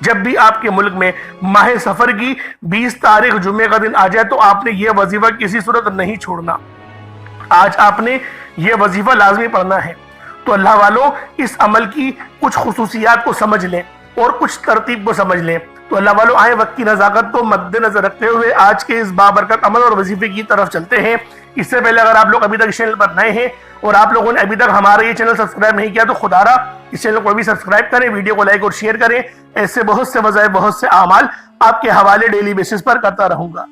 جب بھی آپ کے ملک میں ماہ سفر کی 20 تاریخ جمعے کا دن آ جائے تو آپ نے یہ وظیفہ کسی صورت نہیں چھوڑنا۔ آج آپ نے یہ وظیفہ لازمی پڑھنا ہے۔ تو اللہ والوں، اس عمل کی کچھ خصوصیات کو سمجھ لیں اور کچھ ترتیب کو سمجھ لیں۔ تو اللہ والوں، آئے وقت کی نزاکت کو مد نظر رکھتے ہوئے آج کے اس بابرکت عمل اور وظیفے کی طرف چلتے ہیں۔ اس سے پہلے اگر آپ لوگ ابھی تک اس چینل پر نئے ہیں اور آپ لوگوں نے ابھی تک ہمارا یہ چینل سبسکرائب نہیں کیا تو خدا را اس چینل کو بھی سبسکرائب کریں، ویڈیو کو لائک اور شیئر کریں۔ ایسے بہت سے وظائف، بہت سے اعمال آپ کے حوالے ڈیلی بیسس پر کرتا رہوں گا۔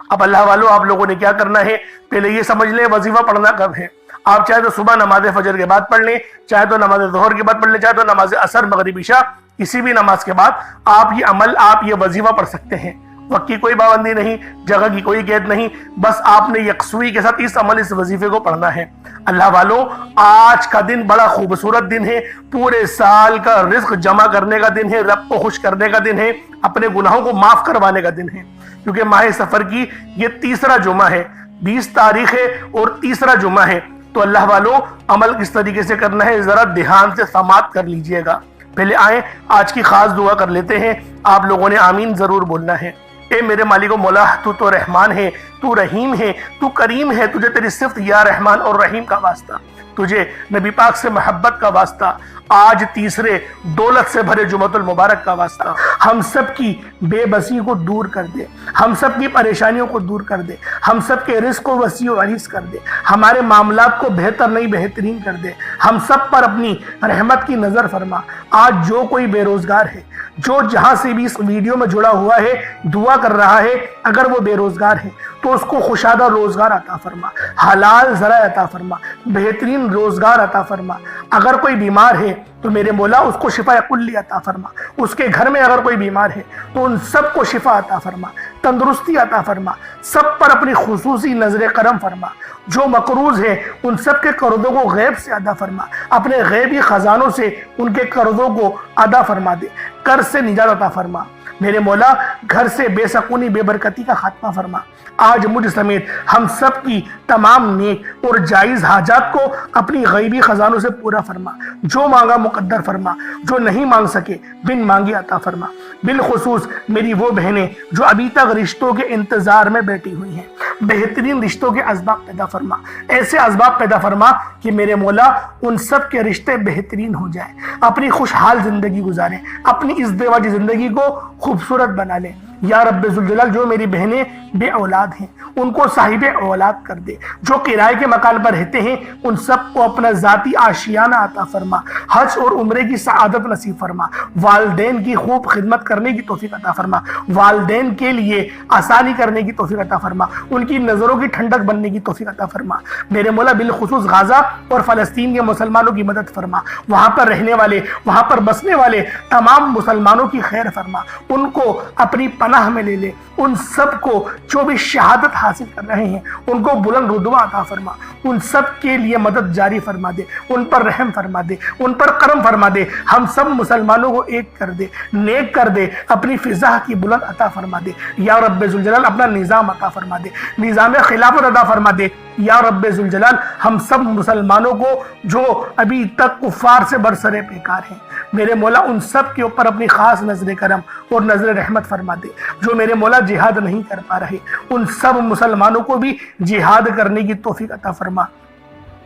اب اللہ والوں، آپ لوگوں نے کیا کرنا ہے، پہلے یہ سمجھ لیں وظیفہ پڑھنا کب ہے۔ آپ چاہے تو صبح نماز فجر کے بعد پڑھ لیں، چاہے تو نماز ظہر کے بعد پڑھ لیں، چاہے تو نماز عصر مغرب عشاء کسی بھی نماز کے بعد آپ یہ عمل، آپ یہ وظیفہ پڑھ سکتے ہیں۔ وقت کی کوئی پابندی نہیں، جگہ کی کوئی قید نہیں، بس آپ نے یکسوئی کے ساتھ اس عمل، اس وظیفے کو پڑھنا ہے۔ اللہ والوں، آج کا دن بڑا خوبصورت دن ہے، پورے سال کا رزق جمع کرنے کا دن ہے، رب کو خوش کرنے کا دن ہے، اپنے گناہوں کو معاف کروانے کا دن ہے، کیونکہ ماہ سفر کی یہ تیسرا جمعہ ہے، 20 تاریخ ہے اور تیسرا جمعہ ہے۔ تو اللہ والوں، عمل کس طریقے سے کرنا ہے ذرا دھیان سے سماعت کر لیجئے گا۔ پہلے آئیں آج کی خاص دعا کر لیتے ہیں۔ آپ لوگوں نے آمین ضرور بولنا ہے۔ اے میرے مالک و مولا، تو رحمان ہے، تو رحیم ہے، تو کریم ہے، تجھے تیری صفت یا رحمان اور رحیم کا واسطہ، تجھے نبی پاک سے محبت کا واسطہ، آج تیسرے دولت سے بھرے جمعۃ المبارک کا واسطہ، ہم سب کی بے بسی کو دور کر دے، ہم سب کی پریشانیوں کو دور کر دے، ہم سب کے رزق کو وسیع و عریض کر دے، ہمارے معاملات کو بہتر نہیں بہترین کر دے، ہم سب پر اپنی رحمت کی نظر فرما۔ آج جو کوئی بے روزگار ہے، جو جہاں سے بھی اس ویڈیو میں جڑا ہوا ہے، دعا کر رہا ہے، اگر وہ بے روزگار ہے تو اس کو خوشادہ روزگار عطا فرما، حلال ذرائع عطا فرما، بہترین روزگار عطا فرما۔ اگر کوئی بیمار ہے تو میرے مولا اس کو شفا کلی عطا فرما، اس کے گھر میں اگر کوئی بیمار ہے تو ان سب کو شفا عطا فرما، تندرستی عطا فرما، سب پر اپنی خصوصی نظر کرم فرما۔ جو مقروض ہے ان سب کے قرضوں کو غیب سے ادا فرما، اپنے غیبی خزانوں سے ان کے قرضوں کو ادا فرما دے، قرض سے نجات عطا فرما۔ میرے مولا گھر سے بے سکونی بے برکتی کا خاتمہ فرما۔ آج مجھ سمیت ہم سب کی تمام نیک اور جائز حاجات کو اپنی غیبی خزانوں سے پورا فرما، جو مانگا مقدر فرما، جو نہیں مانگ سکے بن مانگی عطا فرما۔ بالخصوص میری وہ بہنیں جو ابھی تک رشتوں کے انتظار میں بیٹھی ہوئی ہیں، بہترین رشتوں کے اسباب پیدا فرما، ایسے اسباب پیدا فرما کہ میرے مولا ان سب کے رشتے بہترین ہو جائیں، اپنی خوشحال زندگی گزاریں، اپنی اس ازدواجی زندگی کو خوبصورت بنا لیں۔ یا رب ذوالجلال، جو میری بہنیں بے اولاد ہیں ان کو صاحب اولاد کر دے، جو کرائے کے مکان پر رہتے ہیں ان سب کو اپنا ذاتی آشیانہ عطا فرما، حج اور عمرے کی سعادت نصیب فرما، والدین کی خوب خدمت کرنے کی توفیق عطا فرما، والدین کے لیے آسانی کرنے کی توفیق عطا فرما، ان کی نظروں کی ٹھنڈک بننے کی توفیق عطا فرما۔ میرے مولا بالخصوص غزہ اور فلسطین کے مسلمانوں کی مدد فرما، وہاں پر رہنے والے، وہاں پر بسنے والے تمام مسلمانوں کی خیر فرما، ان کو اپنی پناہ میں لے لے، ان سب کو جو بھی شہادت حاصل کر رہے ہیں ان کو بلند رتبہ عطا فرما، ان سب کے لیے مدد جاری فرما دے، ان پر رحم فرما دے، ان پر کرم فرما دے، ہم سب مسلمانوں کو ایک کر دے، نیک کر دے، اپنی فضا کی بلند عطا فرما دے۔ یا رب ذوالجلال اپنا نظام عطا فرما دے، نظام خلافت عطا فرما دے۔ یا رب ذوالجلال ہم سب مسلمانوں کو جو ابھی تک کفار سے برسرے پیکار ہیں، میرے مولا ان سب کے اوپر اپنی خاص نظر کرم اور نظر رحمت فرما دے۔ جو میرے مولا جہاد نہیں کر پا رہے ان سب مسلمانوں کو بھی جہاد کرنے کی توفیق عطا فرما،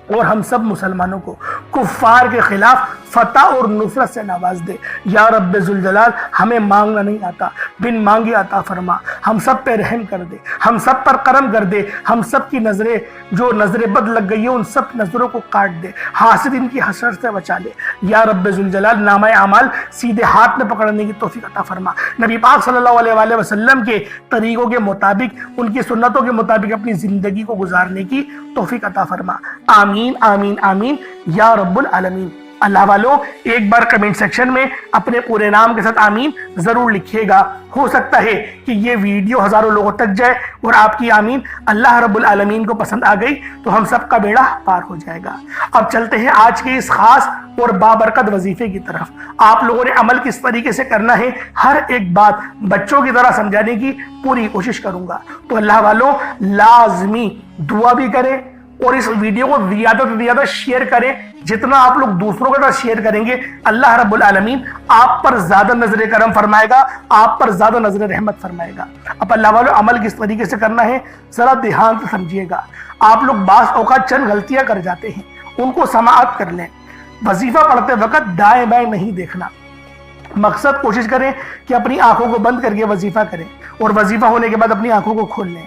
اور ہم سب مسلمانوں کو کفار کے خلاف فتح اور نصرت سے نواز دے۔ یا رب ذوالجلال ہمیں مانگنا نہیں آتا، بن مانگے عطا فرما، ہم سب پہ رحم کر دے، ہم سب پر کرم کر دے، ہم سب کی نظریں جو نظر بد لگ گئی ہیں ان سب نظروں کو کاٹ دے، حاسد ان کی حسرت سے بچا لے۔ یا رب ذوالجلال نامہ اعمال سیدھے ہاتھ میں پکڑنے کی توفیق عطا فرما، نبی پاک صلی اللہ علیہ وآلہ وسلم کے طریقوں کے مطابق، ان کی سنتوں کے مطابق اپنی زندگی کو گزارنے کی توفیق عطا فرما۔ آمین آمین آمین یا رب العالمین۔ اللہ والوں، ایک بار کمنٹ سیکشن میں اپنے پورے نام کے ساتھ آمین ضرور لکھیے گا۔ ہو سکتا ہے کہ یہ ویڈیو ہزاروں لوگوں تک جائے اور آپ کی آمین اللہ رب العالمین کو پسند آ گئی تو ہم سب کا بیڑا پار ہو جائے گا۔ اب چلتے ہیں آج کے اس خاص اور بابرکت وظیفے کی طرف۔ آپ لوگوں نے عمل کس طریقے سے کرنا ہے ہر ایک بات بچوں کی طرح سمجھانے کی پوری کوشش کروں گا۔ تو اللہ والوں لازمی دعا بھی کریں اور اس ویڈیو کو زیادہ سے زیادہ شیئر کریں. جتنا آپ لوگ دوسروں کے ساتھ شیئر کریں گے اللہ رب العالمین آپ پر زیادہ نظر کرم فرمائے گا, آپ پر زیادہ نظر رحمت فرمائے گا. اب اللہ والوں عمل کس طریقے سے کرنا ہے ذرا دھیان سے سمجھیے گا. آپ لوگ بعض اوقات چند غلطیاں کر جاتے ہیں, ان کو سماعت کر لیں. وظیفہ پڑھتے وقت دائیں بائیں نہیں دیکھنا. مقصد کوشش کریں کہ اپنی آنکھوں کو بند کر کے وظیفہ کریں, اور وظیفہ ہونے کے بعد اپنی آنکھوں کو کھول لیں.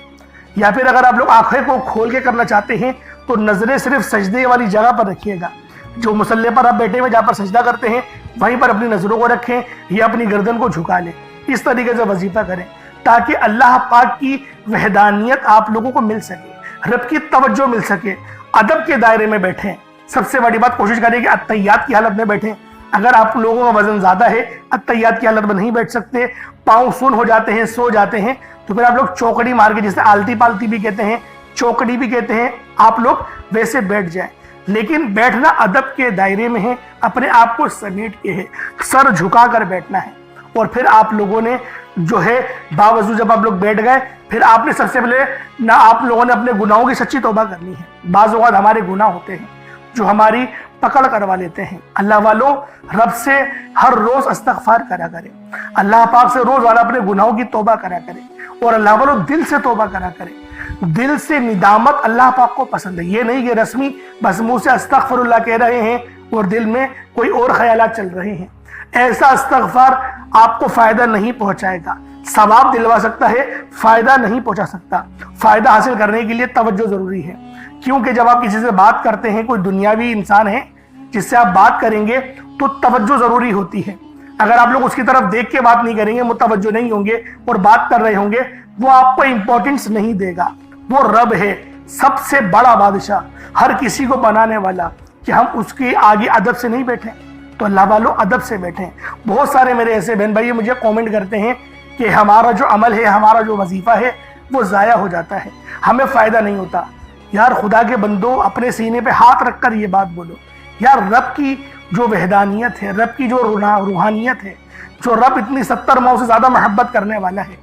یا پھر اگر آپ لوگ آنکھیں کو کھول کے کرنا چاہتے ہیں تو نظریں صرف سجدے والی جگہ پر رکھیے گا. جو مصلی پر آپ بیٹھے ہوئے جہاں پر سجدہ کرتے ہیں وہیں پر اپنی نظروں کو رکھیں یا اپنی گردن کو جھکا لیں. اس طریقے سے وظیفہ کریں تاکہ اللہ پاک کی وحدانیت آپ لوگوں کو مل سکے, رب کی توجہ مل سکے. ادب کے دائرے میں بیٹھیں. سب سے بڑی بات کوشش کریں کہ اتحیات کی حالت میں بیٹھیں. اگر آپ لوگوں کا وزن زیادہ ہے اتحیات کی حالت میں نہیں بیٹھ سکتے, پاؤں سن ہو جاتے ہیں, سو جاتے ہیں, تو پھر آپ لوگ چوکڑی مار کے, جسے آلتی پالتی بھی کہتے ہیں, چوکڑی بھی کہتے ہیں, آپ لوگ ویسے بیٹھ جائیں. لیکن بیٹھنا ادب کے دائرے میں ہے, اپنے آپ کو سمیٹ کے ہے, سر جھکا کر بیٹھنا ہے. اور پھر آپ لوگوں نے جو ہے باوضو جب آپ لوگ بیٹھ گئے پھر آپ نے سب سے پہلے نہ آپ لوگوں نے اپنے گناہوں کی سچی توبہ کرنی ہے. بعض اوقات ہمارے گناہ ہوتے ہیں جو ہماری پکڑ کروا لیتے ہیں. اللہ والوں رب سے ہر روز استغفار کرا کریں, اللہ پاک سے روزانہ اپنے گناہوں کی توبہ کرا کریں, اور اللہ والوں دل سے توبہ کرا کریں. دل سے ندامت اللہ پاک کو پسند ہے. یہ نہیں کہ رسمی بس منہ سے استغفر اللہ کہہ رہے ہیں اور دل میں کوئی اور خیالات چل رہے ہیں. ایسا استغفار آپ کو فائدہ نہیں پہنچائے گا. ثواب دلوا سکتا ہے, فائدہ نہیں پہنچا سکتا. فائدہ حاصل کرنے کے لیے توجہ ضروری ہے, کیونکہ جب آپ کسی سے بات کرتے ہیں, کوئی دنیاوی انسان ہے جس سے آپ بات کریں گے تو توجہ ضروری ہوتی ہے. اگر آپ لوگ اس کی طرف دیکھ کے بات نہیں کریں گے, متوجہ نہیں ہوں گے اور بات کر رہے ہوں گے, وہ آپ کو امپورٹنس نہیں دے گا. وہ رب ہے, سب سے بڑا بادشاہ, ہر کسی کو بنانے والا, کہ ہم اس کے آگے ادب سے نہیں بیٹھیں. تو اللہ والوں ادب سے بیٹھیں. بہت سارے میرے ایسے بہن بھائی مجھے کومنٹ کرتے ہیں کہ ہمارا جو عمل ہے, ہمارا جو وظیفہ ہے وہ ضائع ہو جاتا ہے, ہمیں فائدہ نہیں ہوتا. یار خدا کے بندو, اپنے سینے پہ ہاتھ رکھ کر یہ بات بولو. یار رب کی جو وحدانیت ہے, رب کی جو روحانیت ہے, جو رب اتنی 70 ماؤں سے زیادہ محبت کرنے والا ہے,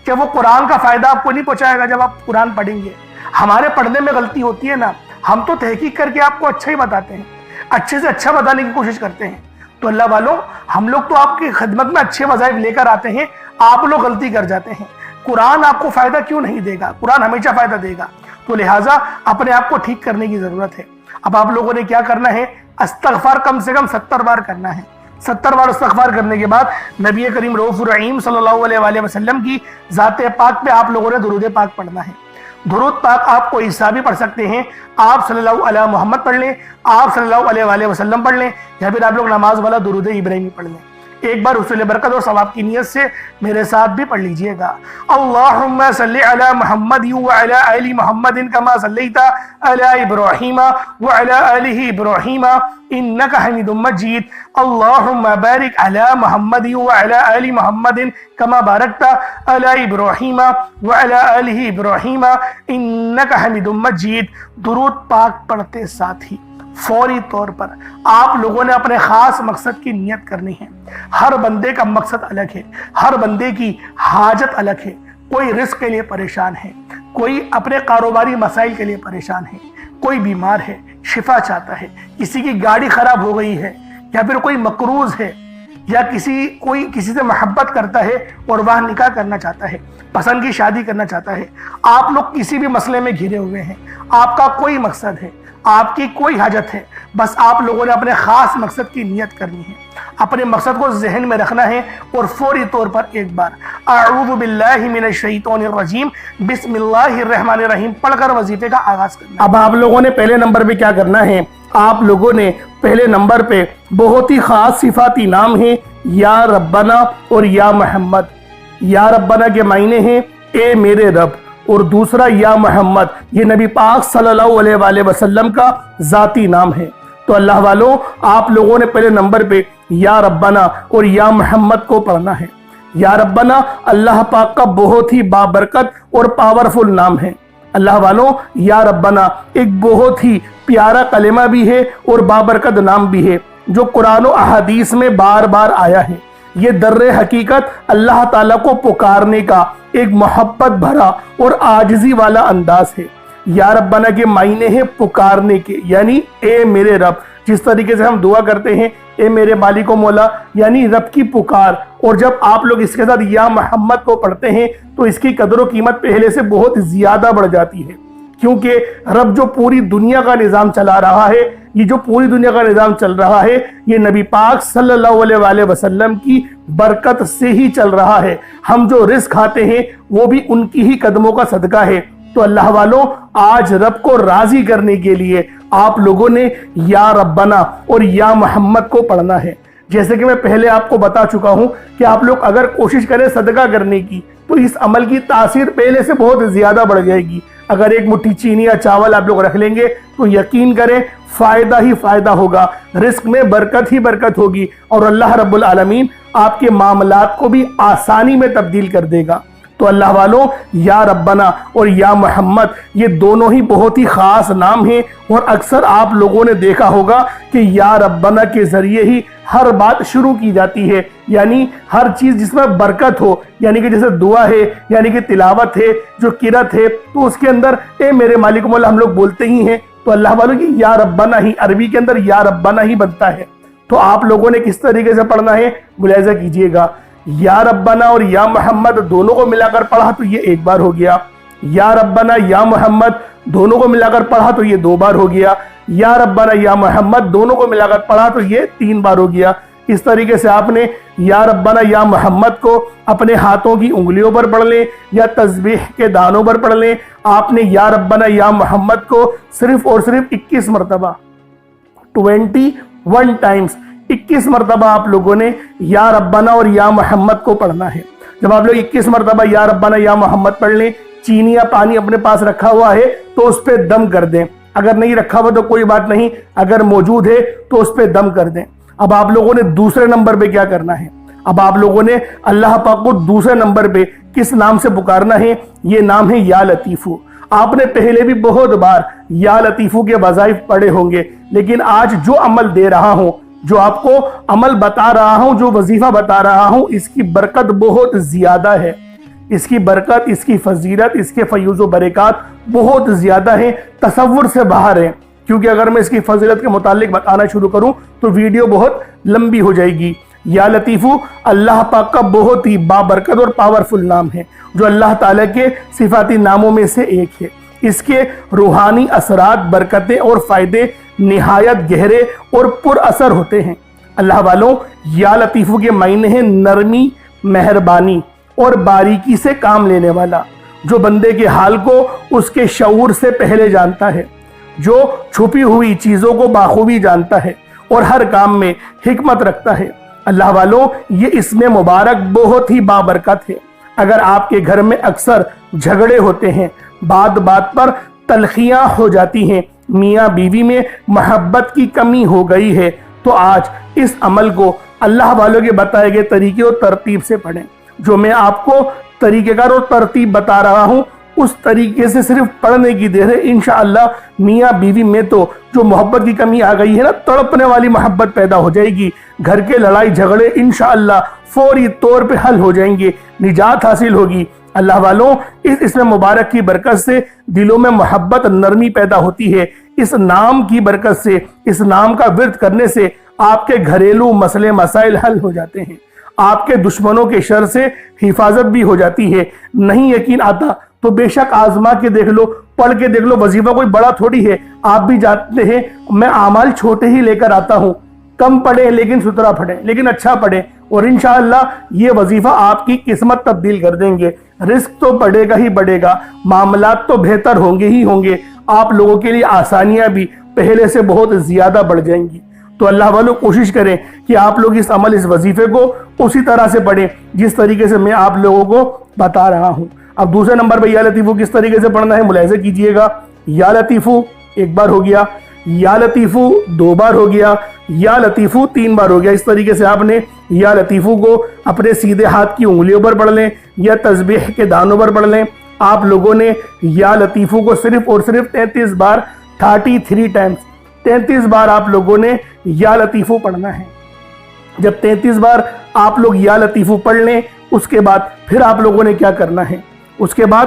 کہ وہ قرآن کا فائدہ آپ کو نہیں پہنچائے گا جب آپ قرآن پڑھیں گے. ہمارے پڑھنے میں غلطی ہوتی ہے نا, ہم تو تحقیق کر کے آپ کو اچھا ہی بتاتے ہیں, اچھے سے اچھا بتانے کی کوشش کرتے ہیں. تو اللہ والوں ہم لوگ تو آپ کی خدمت میں اچھے وظائف لے کر آتے ہیں, آپ لوگ غلطی کر جاتے ہیں. قرآن آپ کو فائدہ کیوں نہیں دے گا؟ قرآن ہمیشہ فائدہ دے گا. تو لہٰذا اپنے آپ کو ٹھیک کرنے کی ضرورت ہے. اب آپ لوگوں نے کیا کرنا ہے, استغفار کم سے کم 70 بار کرنا ہے. 70 بار استغفار کرنے کے بعد نبی کریم رؤوف الرحیم صلی اللہ علیہ وآلہ وسلم کی ذات پاک پہ آپ لوگوں نے درود پاک پڑھنا ہے. درود پاک آپ کو عیسیٰ بھی پڑھ سکتے ہیں, آپ صلی اللہ علیہ محمد پڑھ لیں, آپ صلی اللہ علیہ وآلہ وسلم پڑھ لیں, یا پھر آپ لوگ نماز والا درود ابراہیمی پڑھ لیں. ایک بار حصول برکت اور ثواب کی نیت سے میرے ساتھ بھی پڑھ لیجئے گا. اللہم صلی علی محمد وعلی آل محمد کما صلیت علی ابراہیم وعلی آل ابراہیم انک حمید مجید. اللہم بارک علی محمد وعلی آل محمد کما بارکت علی ابراہیم وعلی آل ابراہیم انک حمید مجید. درود پاک پڑھتے ساتھ ہی فوری طور پر آپ لوگوں نے اپنے خاص مقصد کی نیت کرنی ہے. ہر بندے کا مقصد الگ ہے, ہر بندے کی حاجت الگ ہے. کوئی رزق کے لیے پریشان ہے, کوئی اپنے کاروباری مسائل کے لیے پریشان ہے, کوئی بیمار ہے شفا چاہتا ہے, کسی کی گاڑی خراب ہو گئی ہے, یا پھر کوئی مقروض ہے, یا کوئی کسی سے محبت کرتا ہے اور وہ نکاح کرنا چاہتا ہے, پسند کی شادی کرنا چاہتا ہے. آپ لوگ کسی بھی مسئلے میں گھرے ہوئے ہیں, آپ کا کوئی مقصد ہے, آپ کی کوئی حاجت ہے, بس آپ لوگوں نے اپنے خاص مقصد کی نیت کرنی ہے, اپنے مقصد کو ذہن میں رکھنا ہے, اور فوری طور پر ایک بار اعوذ باللہ من الشیطان الرجیم بسم اللہ الرحمن الرحیم پڑھ کر وظیفے کا آغاز کرنا. اب آپ لوگوں نے پہلے نمبر پہ کیا کرنا ہے, آپ لوگوں نے پہلے نمبر پہ بہت ہی خاص صفاتی نام ہیں یا ربنا اور یا محمد. یا ربنا کے معنی ہیں اے میرے رب, اور دوسرا یا محمد یہ نبی پاک صلی اللہ علیہ وآلہ وسلم کا ذاتی نام ہے. تو اللہ والوں آپ لوگوں نے پہلے نمبر پہ یا ربنا اور یا محمد کو پڑھنا ہے. یا ربنا اللہ پاک کا بہت ہی بابرکت اور پاورفل نام ہے. اللہ والوں یا ربنا ایک بہت ہی پیارا کلمہ بھی ہے اور بابرکت نام بھی ہے, جو قرآن و احادیث میں بار بار آیا ہے. یہ در حقیقت اللہ تعالیٰ کو پکارنے کا ایک محبت بھرا اور عاجزی والا انداز ہے. یا ربنا کے معنی ہے پکارنے کے، یعنی اے میرے رب، جس طریقے سے ہم دعا کرتے ہیں اے میرے مالک و مولا، یعنی رب کی پکار۔ اور جب آپ لوگ اس کے ساتھ یا محمد کو پڑھتے ہیں تو اس کی قدر و قیمت پہلے سے بہت زیادہ بڑھ جاتی ہے، کیونکہ رب جو پوری دنیا کا نظام چلا رہا ہے، یہ جو پوری دنیا کا نظام چل رہا ہے، یہ نبی پاک صلی اللہ علیہ وآلہ وسلم کی برکت سے ہی چل رہا ہے۔ ہم جو رزق کھاتے ہیں وہ بھی ان کی ہی قدموں کا صدقہ ہے۔ تو اللہ والوں، آج رب کو راضی کرنے کے لیے آپ لوگوں نے یا ربنا اور یا محمد کو پڑھنا ہے۔ جیسے کہ میں پہلے آپ کو بتا چکا ہوں کہ آپ لوگ اگر کوشش کریں صدقہ کرنے کی تو اس عمل کی تاثیر پہلے سے بہت زیادہ بڑھ جائے گی۔ اگر ایک مٹھی چینی یا چاول آپ لوگ رکھ لیں گے تو یقین کریں فائدہ ہی فائدہ ہوگا، رزق میں برکت ہی برکت ہوگی، اور اللہ رب العالمین آپ کے معاملات کو بھی آسانی میں تبدیل کر دے گا۔ تو اللہ والوں، یا ربنا اور یا محمد یہ دونوں ہی بہت ہی خاص نام ہیں، اور اکثر آپ لوگوں نے دیکھا ہوگا کہ یا ربنا کے ذریعے ہی ہر بات شروع کی جاتی ہے، یعنی ہر چیز جس میں برکت ہو، یعنی کہ جیسے دعا ہے، یعنی کہ تلاوت ہے، جو قرات ہے، تو اس کے اندر اے میرے مالک مولا ہم لوگ بولتے ہی ہیں۔ تو اللہ والوں کی یا ربنا ہی عربی کے اندر یا ربنا ہی بنتا ہے۔ تو آپ لوگوں نے کس طریقے سے پڑھنا ہے ملاحظہ کیجئے گا۔ یا ربنا اور یا محمد دونوں کو ملا کر پڑھا تو یہ ایک بار ہو گیا، یا ربنا یا محمد دونوں کو ملا کر پڑھا تو یہ دو بار ہو گیا، یا ربنا یا محمد دونوں کو ملا کر پڑھا تو یہ تین بار ہو گیا۔ اس طریقے سے آپ نے یا ربنا یا محمد کو اپنے ہاتھوں کی انگلیوں پر پڑھ لیں یا تسبیح کے دانوں پر پڑھ لیں۔ آپ نے یا ربنا یا محمد کو صرف اور صرف 21 مرتبہ 21 ٹائمز 21 مرتبہ آپ لوگوں نے یا ربنا اور یا محمد کو پڑھنا ہے۔ جب آپ لوگ 21 مرتبہ یا ربنا یا محمد پڑھ لیں، چینی یا پانی اپنے پاس رکھا ہوا ہے تو اس پہ دم کر دیں، اگر نہیں رکھا ہوا تو کوئی بات نہیں، اگر موجود ہے تو اس پہ دم کر دیں۔ اب آپ لوگوں نے دوسرے نمبر پہ کیا کرنا ہے؟ اب آپ لوگوں نے اللہ پاک کو دوسرے نمبر پہ کس نام سے پکارنا ہے؟ یہ نام ہے یا لطیفو۔ آپ نے پہلے بھی بہت بار یا لطیفو کے وظائف پڑھے ہوں گے، لیکن آج جو عمل دے رہا ہوں، جو آپ کو عمل بتا رہا ہوں، جو وظیفہ بتا رہا ہوں، اس کی برکت بہت زیادہ ہے۔ اس کی برکت، اس کی فضیلت، اس کے فیوز و برکات بہت زیادہ ہیں، تصور سے باہر ہیں، کیونکہ اگر میں اس کی فضیلت کے متعلق بتانا شروع کروں تو ویڈیو بہت لمبی ہو جائے گی۔ یا لطیفو اللہ پاک کا بہت ہی بابرکت اور پاورفل نام ہے، جو اللہ تعالیٰ کے صفاتی ناموں میں سے ایک ہے۔ اس کے روحانی اثرات، برکتیں اور فائدے نہایت گہرے اور پر اثر ہوتے ہیں۔ اللہ والوں، یا لطیفو کے معنی ہیں نرمی، مہربانی اور باریکی سے کام لینے والا، جو بندے کے حال کو اس کے شعور سے پہلے جانتا ہے، جو چھپی ہوئی چیزوں کو بخوبی جانتا ہے اور ہر کام میں حکمت رکھتا ہے۔ اللہ والوں، یہ اسم مبارک بہت ہی بابرکت ہے۔ اگر آپ کے گھر میں اکثر جھگڑے ہوتے ہیں، بات بات پر تلخیاں ہو جاتی ہیں، میاں بیوی میں محبت کی کمی ہو گئی ہے، تو آج اس عمل کو اللہ والوں کے بتائے گئے طریقے اور ترتیب سے پڑھیں۔ جو میں آپ کو طریقہ کار اور ترتیب بتا رہا ہوں، اس طریقے سے صرف پڑھنے کی دیر ہے۔ انشاءاللہ میاں بیوی میں تو جو محبت کی کمی آ گئی ہے نا، تڑپنے والی محبت پیدا ہو جائے گی، گھر کے لڑائی جھگڑے انشاءاللہ فوری طور پہ حل ہو جائیں گے، نجات حاصل ہوگی۔ اللہ والوں، اس اسم مبارک کی برکت سے دلوں میں محبت، نرمی پیدا ہوتی ہے۔ اس نام کی برکت سے، اس نام کا ورد کرنے سے آپ کے گھریلو مسئلے مسائل حل ہو جاتے ہیں، آپ کے دشمنوں کے شر سے حفاظت بھی ہو جاتی ہے۔ نہیں یقین آتا تو بے شک آزما کے دیکھ لو، پڑھ کے دیکھ لو، وظیفہ کوئی بڑا تھوڑی ہے۔ آپ بھی جانتے ہیں میں اعمال چھوٹے ہی لے کر آتا ہوں، کم پڑھیں لیکن ستھرا پڑھیں، لیکن اچھا پڑھیں، اور انشاءاللہ یہ وظیفہ آپ کی قسمت تبدیل کر دیں گے۔ رزق تو بڑھے گا ہی بڑھے گا، معاملات تو بہتر ہوں گے ہی ہوں گے، آپ لوگوں کے لیے آسانیاں بھی پہلے سے بہت زیادہ بڑھ جائیں گی۔ تو اللہ والوں، کوشش کریں کہ آپ لوگ اس عمل، اس وظیفے کو اسی طرح سے پڑھیں جس طریقے سے میں آپ لوگوں کو بتا رہا ہوں۔ اب دوسرے نمبر پہ یا لطیفو کس طریقے سے پڑھنا ہے ملاحظہ کیجئے گا۔ یا لطیفو ایک بار ہو گیا، یا لطیفو دو بار ہو گیا، یا لطیفو تین بار ہو گیا۔ اس طریقے سے آپ نے یا لطیفو کو اپنے سیدھے ہاتھ کی انگلیوں پر پڑھ لیں یا تسبیح کے دانوں پر پڑھ لیں۔ آپ لوگوں نے یا لطیفو کو صرف اور صرف 33 بار 33 ٹائمز 33 بار آپ لوگوں نے یا لطیفو پڑھنا ہے۔ جب 33 بار آپ لوگ یا لطیفو پڑھ لیں، اس کے بعد پھر آپ لوگوں نے کیا کرنا ہے؟ اس کے بعد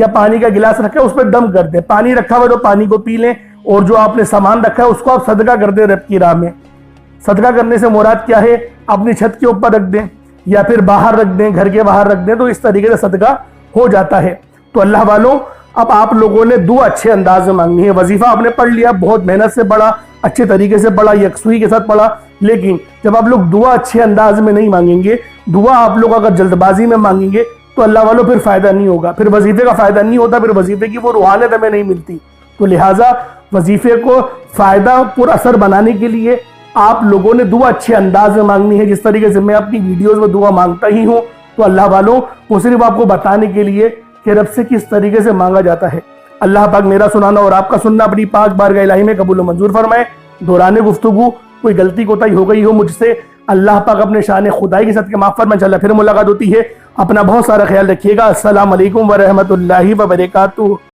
یا پانی کا گلاس رکھا ہے اس پہ دم کر دیں، پانی رکھا ہوا تو پانی کو پی لیں، اور جو آپ نے سامان رکھا ہے اس کو آپ صدقہ کر دیں رب کی راہ میں۔ صدقہ کرنے سے مراد کیا ہے؟ اپنی چھت کے اوپر رکھ دیں یا پھر باہر رکھ دیں، گھر کے باہر رکھ دیں، تو اس طریقے سے صدقہ ہو جاتا ہے۔ تو اللہ والوں، اب آپ لوگوں نے دعا اچھے انداز میں مانگنی ہے۔ وظیفہ آپ نے پڑھ لیا، بہت محنت سے پڑھا، اچھے طریقے سے پڑھا، یکسوئی کے ساتھ پڑھا، لیکن جب آپ لوگ دعا اچھے انداز میں نہیں مانگیں گے، دعا آپ لوگ اگر جلد بازی میں مانگیں گے تو اللہ والوں پھر فائدہ نہیں ہوگا، پھر وظیفے کا فائدہ نہیں ہوتا، پھر وظیفے کی وہ روحانیت ہمیں نہیں ملتی۔ تو لہٰذا وظیفے کو فائدہ پر اثر بنانے کے لیے آپ لوگوں نے دعا اچھے انداز میں مانگنی ہے، جس طریقے سے میں اپنی ویڈیوز میں دعا مانگتا ہی ہوں۔ تو اللہ والوں، وہ صرف آپ کو بتانے کے لیے کہ رب سے کس طریقے سے مانگا جاتا ہے۔ اللہ پاک میرا سنانا اور آپ کا سننا اپنی پاک بارگاہ الہی میں قبول و منظور فرمائے۔ دوران گفتگو کوئی غلطی کوتاہی ہو گئی ہو مجھ سے، اللہ پاک اپنے شان خدائی کے ساتھ کے معاف فرمائے۔ انشاءاللہ پھر ملاقات ہوتی ہے، اپنا بہت سارا خیال رکھیے گا۔ السلام علیکم ورحمۃ اللہ وبرکاتہ۔